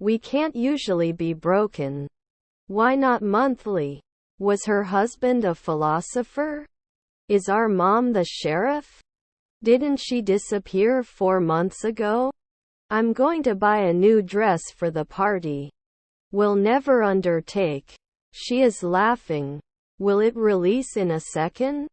We can't usually be broken. Why not monthly? Was her husband a philosopher? Is our mom the sheriff? Didn't she disappear 4 months ago? I'm going to buy a new dress for the party. Will never undertake. She is laughing. Will it release in a second?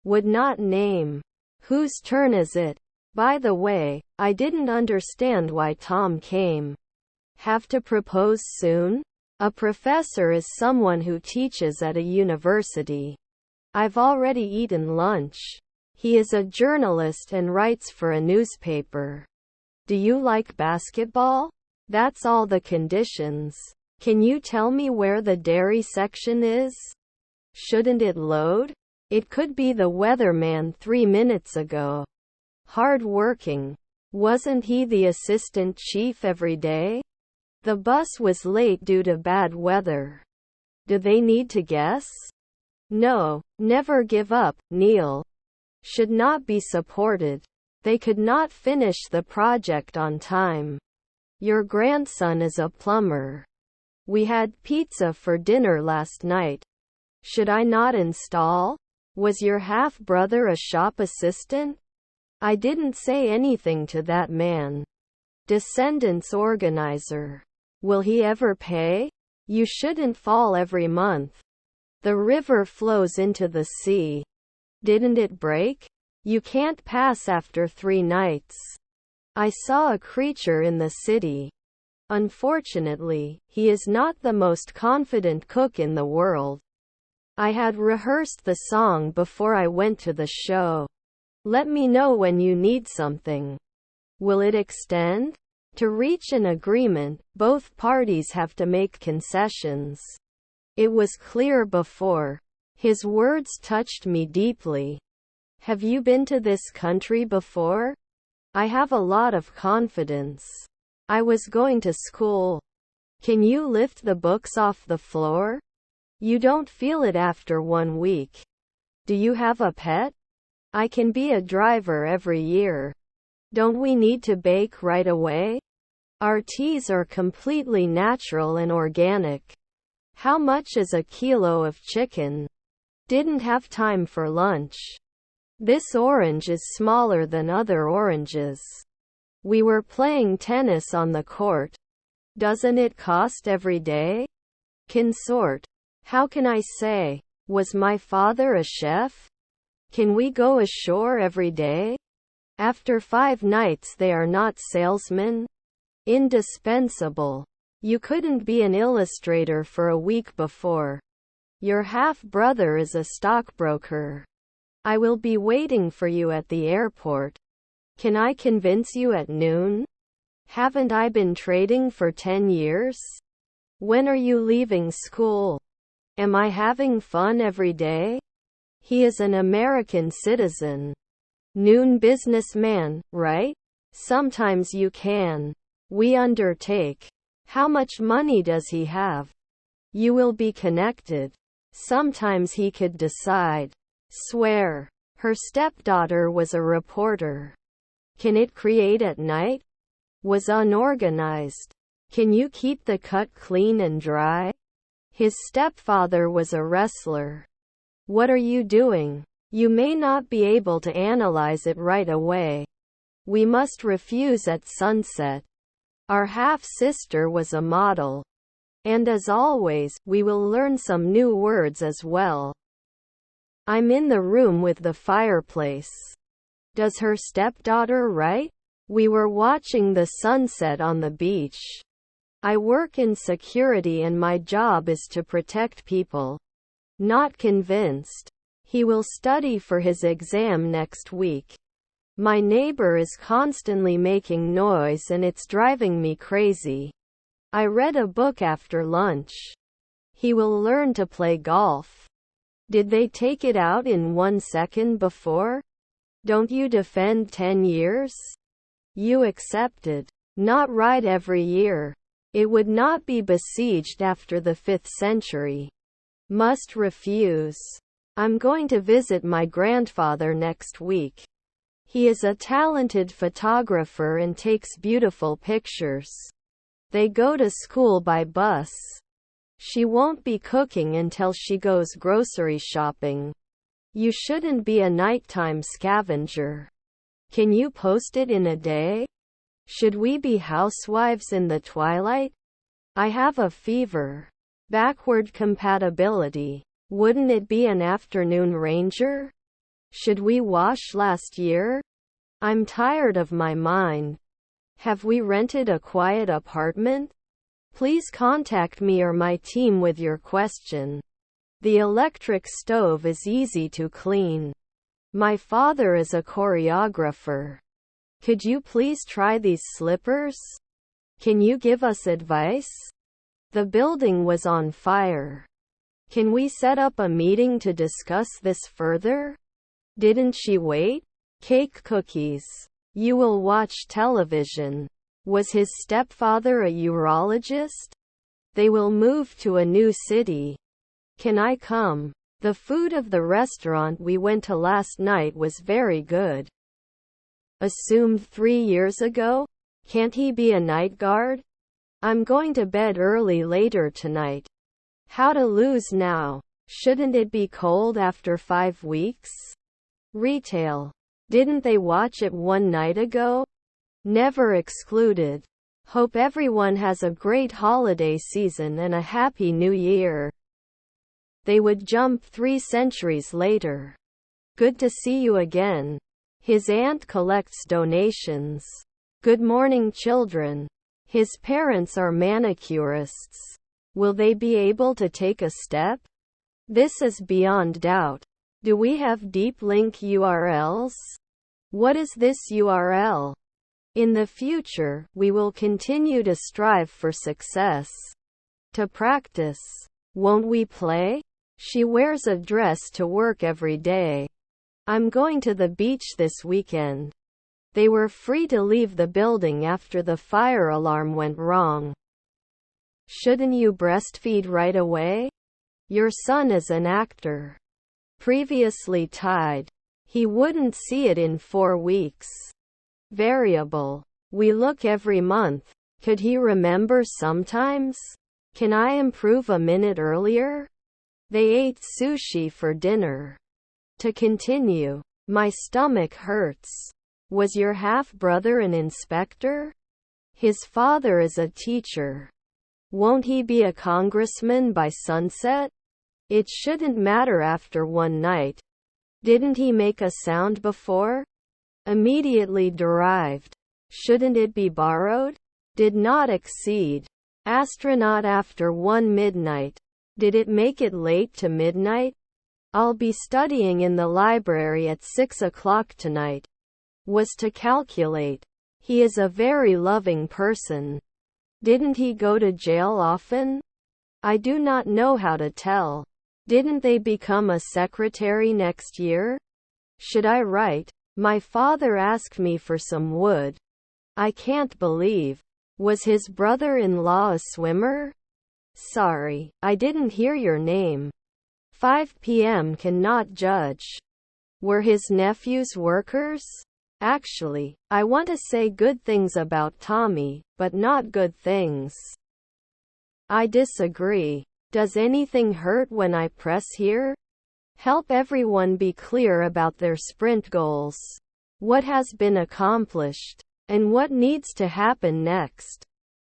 Would not name. Whose turn is it? By the way, I didn't understand why Tom came. Have to propose soon? A professor is someone who teaches at a university. I've already eaten lunch. He is a journalist and writes for a newspaper. Do you like basketball? That's all the conditions. Can you tell me where the dairy section is? Shouldn't it load? It could be the weatherman 3 minutes ago. Hard working. Wasn't he the assistant chief every day? The bus was late due to bad weather. Do they need to guess? No, never give up, Neil. Should not be supported. They could not finish the project on time. Your grandson is a plumber. We had pizza for dinner last night. Should I not install? Was your half-brother a shop assistant? I didn't say anything to that man. Descendants organizer. Will he ever pay? You shouldn't fall every month. The river flows into the sea. Didn't it break? You can't pass after 3 nights. I saw a creature in the city. Unfortunately, he is not the most confident cook in the world. I had rehearsed the song before I went to the show. Let me know when you need something. Will it extend? To reach an agreement, both parties have to make concessions. It was clear before. His words touched me deeply. Have you been to this country before? I have a lot of confidence. I was going to school. Can you lift the books off the floor? You don't feel it after 1 week. Do you have a pet? I can be a driver every year. Don't we need to bake right away? Our teas are completely natural and organic. How much is a kilo of chicken? Didn't have time for lunch. This orange is smaller than other oranges. We were playing tennis on the court. Doesn't it cost every day? Consort. How can I say? Was my father a chef? Can we go ashore every day? After 5 nights they are not salesmen? Indispensable. You couldn't be an illustrator for a week before. Your half-brother is a stockbroker. I will be waiting for you at the airport. Can I convince you at noon? Haven't I been trading for 10 years? When are you leaving school? Am I having fun every day? He is an American citizen. Noon businessman, right? Sometimes you can. We undertake. How much money does he have? You will be connected. Sometimes he could decide. Swear. Her stepdaughter was a reporter. Can it create at night? Was unorganized. Can you keep the cut clean and dry? His stepfather was a wrestler. What are you doing? You may not be able to analyze it right away. We must refuse at sunset. Our half-sister was a model. And as always, we will learn some new words as well. I'm in the room with the fireplace. Does her stepdaughter write? We were watching the sunset on the beach. I work in security and my job is to protect people. Not convinced. He will study for his exam next week. My neighbor is constantly making noise and it's driving me crazy. I read a book after lunch. He will learn to play golf. Did they take it out in 1 second before? Don't you defend 10 years? You accepted. Not right every year. It would not be besieged after the 5th century. Must refuse. I'm going to visit my grandfather next week. He is a talented photographer and takes beautiful pictures. They go to school by bus. She won't be cooking until she goes grocery shopping. You shouldn't be a nighttime scavenger. Can you post it in a day? Should we be housewives in the twilight? I have a fever. Backward compatibility. Wouldn't it be an afternoon ranger? Should we wash last year? I'm tired of my mind. Have we rented a quiet apartment? Please contact me or my team with your question. The electric stove is easy to clean. My father is a choreographer. Could you please try these slippers? Can you give us advice? The building was on fire. Can we set up a meeting to discuss this further? Didn't she wait? Cake cookies. You will watch television. Was his stepfather a urologist? They will move to a new city. Can I come? The food of the restaurant we went to last night was very good. Assumed 3 years ago? Can't he be a night guard? I'm going to bed early later tonight. How to lose now? Shouldn't it be cold after 5 weeks? Retail. Didn't they watch it one night ago? Never excluded. Hope everyone has a great holiday season and a happy new year. They would jump 3 centuries later. Good to see you again. His aunt collects donations. Good morning, children. His parents are manicurists. Will they be able to take a step? This is beyond doubt. Do we have deep link URLs? What is this URL? In the future, we will continue to strive for success. To practice. Won't we play? She wears a dress to work every day. I'm going to the beach this weekend. They were free to leave the building after the fire alarm went wrong. Shouldn't you breastfeed right away? Your son is an actor. Previously tied. He wouldn't see it in 4 weeks. Variable. We look every month. Could he remember sometimes? Can I improve a minute earlier? They ate sushi for dinner. To continue. My stomach hurts. Was your half-brother an inspector? His father is a teacher. Won't he be a congressman by sunset? It shouldn't matter after one night. Didn't he make a sound before? Immediately derived. Shouldn't it be borrowed? Did not exceed. Astronaut after 1 midnight. Did it make it late to midnight? I'll be studying in the library at 6 o'clock tonight. Was to calculate. He is a very loving person. Didn't he go to jail often? I do not know how to tell. Didn't they become a secretary next year? Should I write? My father asked me for some wood. I can't believe. Was his brother-in-law a swimmer? Sorry, I didn't hear your name. 5 p.m. cannot judge. Were his nephews workers? Actually, I want to say good things about Tommy, but not good things. I disagree. Does anything hurt when I press here? Help everyone be clear about their sprint goals. What has been accomplished? And what needs to happen next?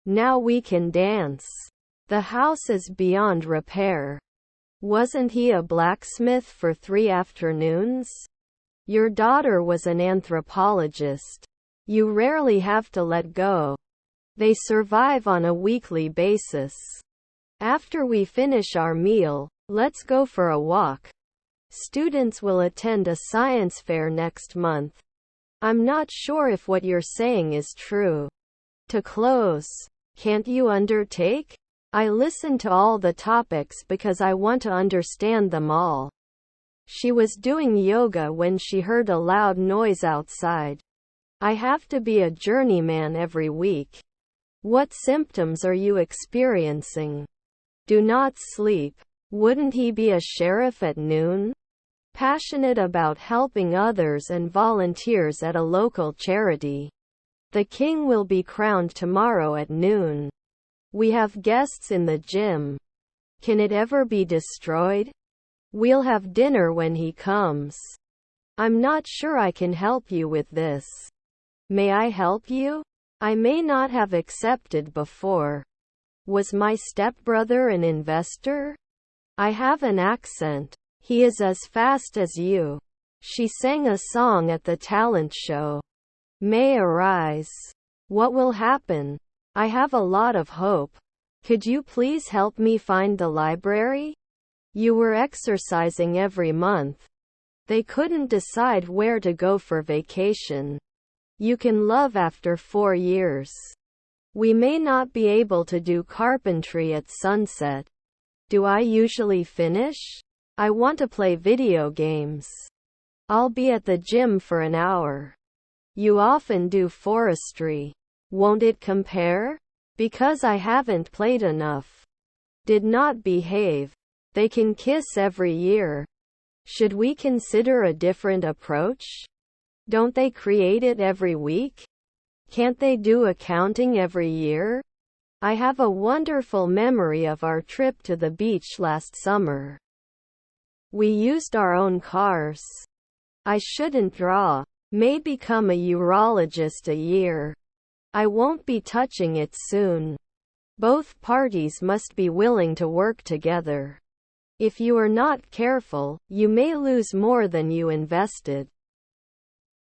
Now we can dance. The house is beyond repair. Wasn't he a blacksmith for 3 afternoons? Your daughter was an anthropologist. You rarely have to let go. They survive on a weekly basis. After we finish our meal, let's go for a walk. Students will attend a science fair next month. I'm not sure if what you're saying is true. To close. Can't you undertake? I listen to all the topics because I want to understand them all. She was doing yoga when she heard a loud noise outside. I have to be a journeyman every week. What symptoms are you experiencing? Do not sleep. Wouldn't he be a sheriff at noon? Passionate about helping others and volunteers at a local charity. The king will be crowned tomorrow at noon. We have guests in the gym. Can it ever be destroyed? We'll have dinner when he comes. I'm not sure I can help you with this. May I help you? I may not have accepted before. Was my stepbrother an investor? I have an accent. He is as fast as you. She sang a song at the talent show. May arise. What will happen? I have a lot of hope. Could you please help me find the library? You were exercising every month. They couldn't decide where to go for vacation. You can love after 4 years. We may not be able to do carpentry at sunset. Do I usually finish? I want to play video games. I'll be at the gym for an hour. You often do forestry. Won't it compare? Because I haven't played enough. Did not behave. They can kiss every year. Should we consider a different approach? Don't they create it every week? Can't they do accounting every year? I have a wonderful memory of our trip to the beach last summer. We used our own cars. I shouldn't draw. May become a urologist a year. I won't be touching it soon. Both parties must be willing to work together. If you are not careful, you may lose more than you invested.